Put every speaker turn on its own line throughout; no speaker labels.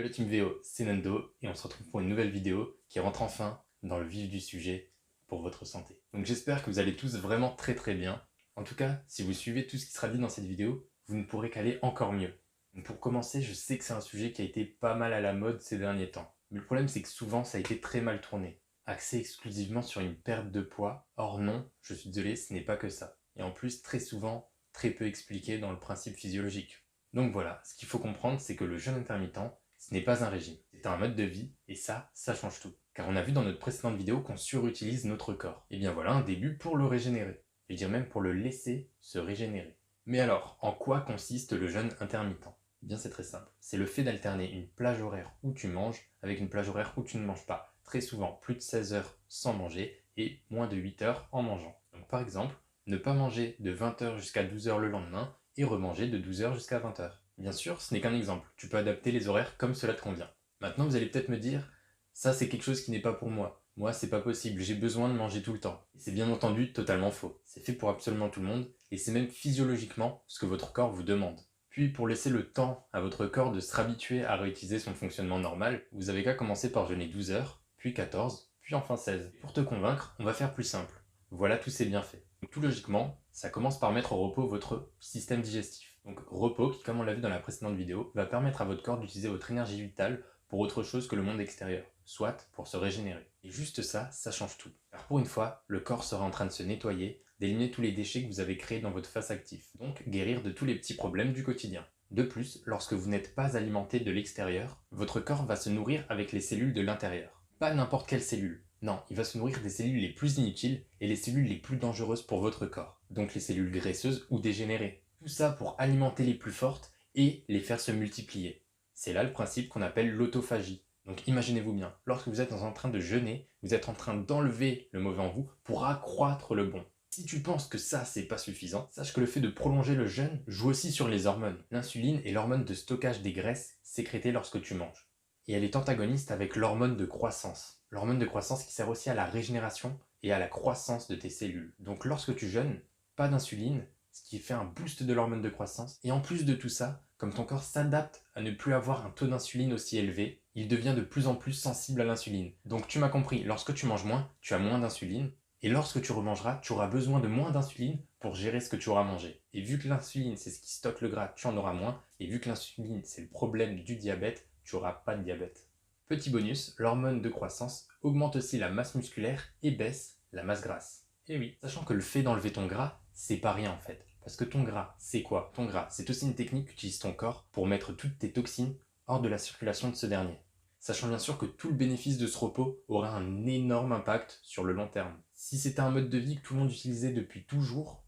Hello Team VO, c'est Nando et on se retrouve pour une nouvelle vidéo qui rentre enfin dans le vif du sujet pour votre santé. Donc j'espère que vous allez tous vraiment très bien. En tout cas, si vous suivez tout ce qui sera dit dans cette vidéo, vous ne pourrez qu'aller encore mieux. Donc pour commencer, je sais que c'est un sujet qui a été pas mal à la mode ces derniers temps. Mais le problème c'est que souvent ça a été très mal tourné. Axé exclusivement sur une perte de poids. Or non, je suis désolé, ce n'est pas que ça. Et en plus, très souvent, très peu expliqué dans le principe physiologique. Donc voilà, ce qu'il faut comprendre, c'est que le jeûne intermittent, ce n'est pas un régime, c'est un mode de vie, et ça change tout. Car on a vu dans notre précédente vidéo qu'on surutilise notre corps. Et bien voilà un début pour le régénérer. Je dirais même pour le laisser se régénérer. Mais alors, en quoi consiste le jeûne intermittent? Eh bien c'est très simple, c'est le fait d'alterner une plage horaire où tu manges avec une plage horaire où tu ne manges pas. Très souvent plus de 16 heures sans manger et moins de 8 heures en mangeant. Donc par exemple, ne pas manger de 20 heures jusqu'à 12 heures le lendemain et remanger de 12 heures jusqu'à 20 heures. Bien sûr, ce n'est qu'un exemple, tu peux adapter les horaires comme cela te convient. Maintenant, vous allez peut-être me dire, ça c'est quelque chose qui n'est pas pour moi. Moi, c'est pas possible, j'ai besoin de manger tout le temps. Et c'est bien entendu totalement faux. C'est fait pour absolument tout le monde, et c'est même physiologiquement ce que votre corps vous demande. Puis, pour laisser le temps à votre corps de se réhabituer à réutiliser son fonctionnement normal, vous avez qu'à commencer par jeûner 12 heures, puis 14, puis enfin 16. Pour te convaincre, on va faire plus simple. Voilà tous ces bienfaits. Donc, tout logiquement, ça commence par mettre au repos votre système digestif. Donc repos qui, comme on l'a vu dans la précédente vidéo, va permettre à votre corps d'utiliser votre énergie vitale pour autre chose que le monde extérieur, soit pour se régénérer. Et juste ça change tout. Car pour une fois, le corps sera en train de se nettoyer, d'éliminer tous les déchets que vous avez créés dans votre face actif, donc guérir de tous les petits problèmes du quotidien. De plus, lorsque vous n'êtes pas alimenté de l'extérieur, votre corps va se nourrir avec les cellules de l'intérieur. Pas n'importe quelle cellule. Non, il va se nourrir des cellules les plus inutiles et les cellules les plus dangereuses pour votre corps, donc les cellules graisseuses ou dégénérées. Tout ça pour alimenter les plus fortes et les faire se multiplier. C'est là le principe qu'on appelle l'autophagie. Donc imaginez-vous bien, lorsque vous êtes en train de jeûner, vous êtes en train d'enlever le mauvais en vous pour accroître le bon. Si tu penses que ça c'est pas suffisant, sache que le fait de prolonger le jeûne joue aussi sur les hormones. L'insuline est l'hormone de stockage des graisses sécrétées lorsque tu manges. Et elle est antagoniste avec l'hormone de croissance. L'hormone de croissance qui sert aussi à la régénération et à la croissance de tes cellules. Donc lorsque tu jeûnes, pas d'insuline, ce qui fait un boost de l'hormone de croissance. Et en plus de tout ça, comme ton corps s'adapte à ne plus avoir un taux d'insuline aussi élevé, il devient de plus en plus sensible à l'insuline. Donc tu m'as compris, lorsque tu manges moins, tu as moins d'insuline, et lorsque tu remangeras, tu auras besoin de moins d'insuline pour gérer ce que tu auras mangé. Et vu que l'insuline, c'est ce qui stocke le gras, tu en auras moins, et vu que l'insuline, c'est le problème du diabète, tu n'auras pas de diabète. Petit bonus, l'hormone de croissance augmente aussi la masse musculaire et baisse la masse grasse. Et oui, sachant que le fait d'enlever ton gras, c'est pas rien en fait. Parce que ton gras, c'est quoi? Ton gras, c'est aussi une technique qu'utilise ton corps pour mettre toutes tes toxines hors de la circulation de ce dernier. Sachant bien sûr que tout le bénéfice de ce repos aura un énorme impact sur le long terme. Si c'était un mode de vie que tout le monde utilisait depuis toujours,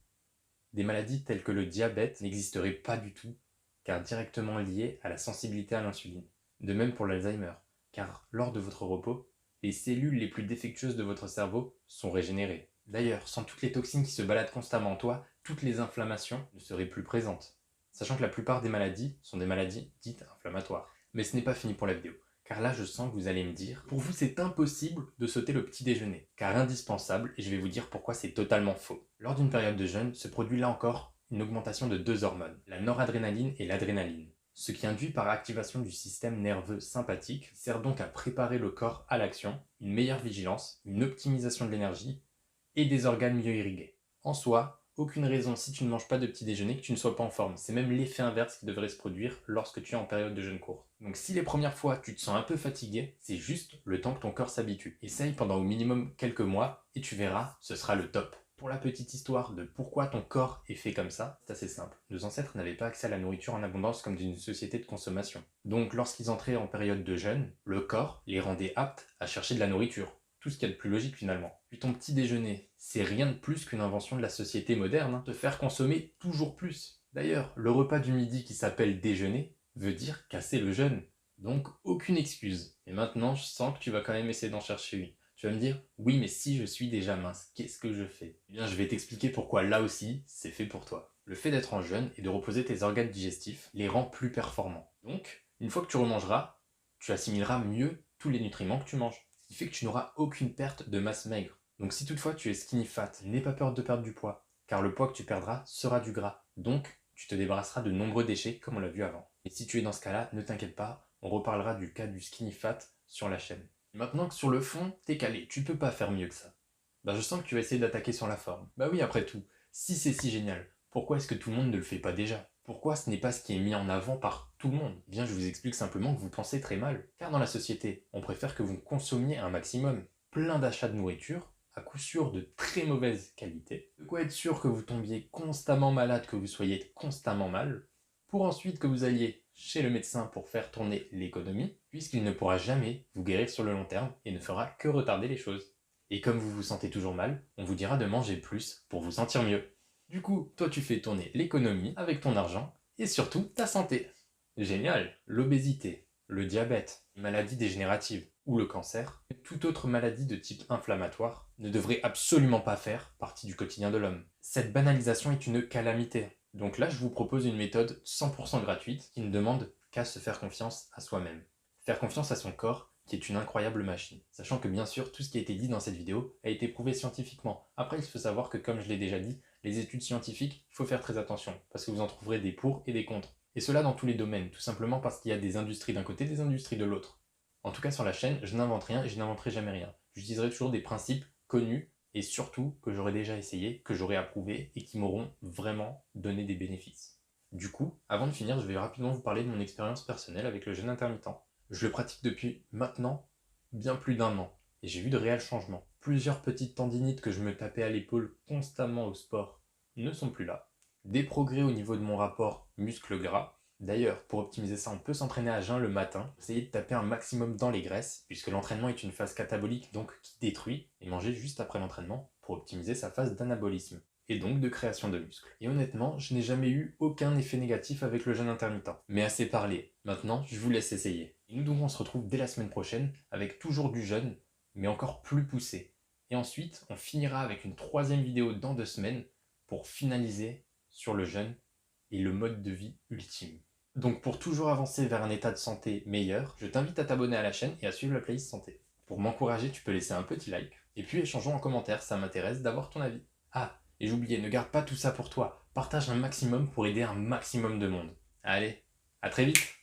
des maladies telles que le diabète n'existeraient pas du tout, car directement liées à la sensibilité à l'insuline. De même pour l'Alzheimer, car lors de votre repos, les cellules les plus défectueuses de votre cerveau sont régénérées. D'ailleurs, sans toutes les toxines qui se baladent constamment en toi, toutes les inflammations ne seraient plus présentes. Sachant que la plupart des maladies sont des maladies dites inflammatoires. Mais ce n'est pas fini pour la vidéo, car là je sens que vous allez me dire, pour vous c'est impossible de sauter le petit déjeuner, car indispensable, et je vais vous dire pourquoi c'est totalement faux. Lors d'une période de jeûne, se produit là encore une augmentation de deux hormones, la noradrénaline et l'adrénaline, ce qui induit par activation du système nerveux sympathique, sert donc à préparer le corps à l'action, une meilleure vigilance, une optimisation de l'énergie et des organes mieux irrigués. En soi, aucune raison si tu ne manges pas de petit déjeuner que tu ne sois pas en forme. C'est même l'effet inverse qui devrait se produire lorsque tu es en période de jeûne court. Donc si les premières fois tu te sens un peu fatigué, c'est juste le temps que ton corps s'habitue. Essaye pendant au minimum quelques mois et tu verras, ce sera le top. Pour la petite histoire de pourquoi ton corps est fait comme ça, c'est assez simple. Nos ancêtres n'avaient pas accès à la nourriture en abondance comme d'une société de consommation. Donc lorsqu'ils entraient en période de jeûne, le corps les rendait aptes à chercher de la nourriture. Tout ce qu'il y a de plus logique finalement. Puis ton petit déjeuner, c'est rien de plus qu'une invention de la société moderne, te faire consommer toujours plus. D'ailleurs, le repas du midi qui s'appelle déjeuner veut dire casser le jeûne. Donc aucune excuse. Et maintenant, je sens que tu vas quand même essayer d'en chercher une. Tu vas me dire, oui mais si je suis déjà mince, qu'est-ce que je fais? Eh bien je vais t'expliquer pourquoi là aussi, c'est fait pour toi. Le fait d'être en jeûne et de reposer tes organes digestifs les rend plus performants. Donc, une fois que tu remangeras, tu assimileras mieux tous les nutriments que tu manges. Ce qui fait que tu n'auras aucune perte de masse maigre. Donc si toutefois tu es skinny fat, n'aie pas peur de perdre du poids, car le poids que tu perdras sera du gras. Donc tu te débarrasseras de nombreux déchets comme on l'a vu avant. Et si tu es dans ce cas-là, ne t'inquiète pas, On reparlera du cas du skinny fat sur la chaîne. Maintenant que sur le fond, t'es calé, tu peux pas faire mieux que ça. Bah je sens que tu vas essayer d'attaquer sur la forme. Bah oui, après tout, si c'est si génial, pourquoi est-ce que tout le monde ne le fait pas déjà? Pourquoi ce n'est pas ce qui est mis en avant par tout le monde? Eh bien, je vous explique simplement que vous pensez très mal. Car dans la société, on préfère que vous consommiez un maximum. Plein d'achats de nourriture, à coup sûr de très mauvaise qualité. De quoi être sûr que vous tombiez constamment malade, que vous soyez constamment mal, pour ensuite que vous alliez chez le médecin pour faire tourner l'économie, puisqu'il ne pourra jamais vous guérir sur le long terme et ne fera que retarder les choses. Et comme vous vous sentez toujours mal, on vous dira de manger plus pour vous sentir mieux. Du coup, toi tu fais tourner l'économie avec ton argent et surtout ta santé. Génial! L'obésité, le diabète, les maladies dégénératives ou le cancer, toute autre maladie de type inflammatoire ne devrait absolument pas faire partie du quotidien de l'homme. Cette banalisation est une calamité. Donc là, je vous propose une méthode 100% gratuite qui ne demande qu'à se faire confiance à soi-même. Faire confiance à son corps, qui est une incroyable machine. Sachant que bien sûr, tout ce qui a été dit dans cette vidéo a été prouvé scientifiquement. Après, il faut savoir que comme je l'ai déjà dit, les études scientifiques, il faut faire très attention, parce que vous en trouverez des pour et des contre. Et cela dans tous les domaines, tout simplement parce qu'il y a des industries d'un côté, des industries de l'autre. En tout cas sur la chaîne, je n'invente rien et je n'inventerai jamais rien. J'utiliserai toujours des principes connus et surtout que j'aurais déjà essayé, que j'aurais approuvé et qui m'auront vraiment donné des bénéfices. Du coup, avant de finir, je vais rapidement vous parler de mon expérience personnelle avec le jeûne intermittent. Je le pratique depuis maintenant bien plus d'1 an et j'ai vu de réels changements. Plusieurs petites tendinites que je me tapais à l'épaule constamment au sport ne sont plus là. Des progrès au niveau de mon rapport muscle-gras. D'ailleurs, pour optimiser ça, on peut s'entraîner à jeun le matin, essayer de taper un maximum dans les graisses, puisque l'entraînement est une phase catabolique donc qui détruit, et manger juste après l'entraînement pour optimiser sa phase d'anabolisme, et donc de création de muscles. Et honnêtement, je n'ai jamais eu aucun effet négatif avec le jeûne intermittent. Mais assez parlé, maintenant je vous laisse essayer. Et nous donc on se retrouve dès la semaine prochaine avec toujours du jeûne, mais encore plus poussé. Et ensuite, on finira avec une 3e vidéo dans 2 semaines pour finaliser sur le jeûne et le mode de vie ultime. Donc pour toujours avancer vers un état de santé meilleur, je t'invite à t'abonner à la chaîne et à suivre la playlist santé. Pour m'encourager, tu peux laisser un petit like, et puis échangeons en commentaire, ça m'intéresse d'avoir ton avis. Ah, et j'oubliais, ne garde pas tout ça pour toi, partage un maximum pour aider un maximum de monde. Allez, à très vite!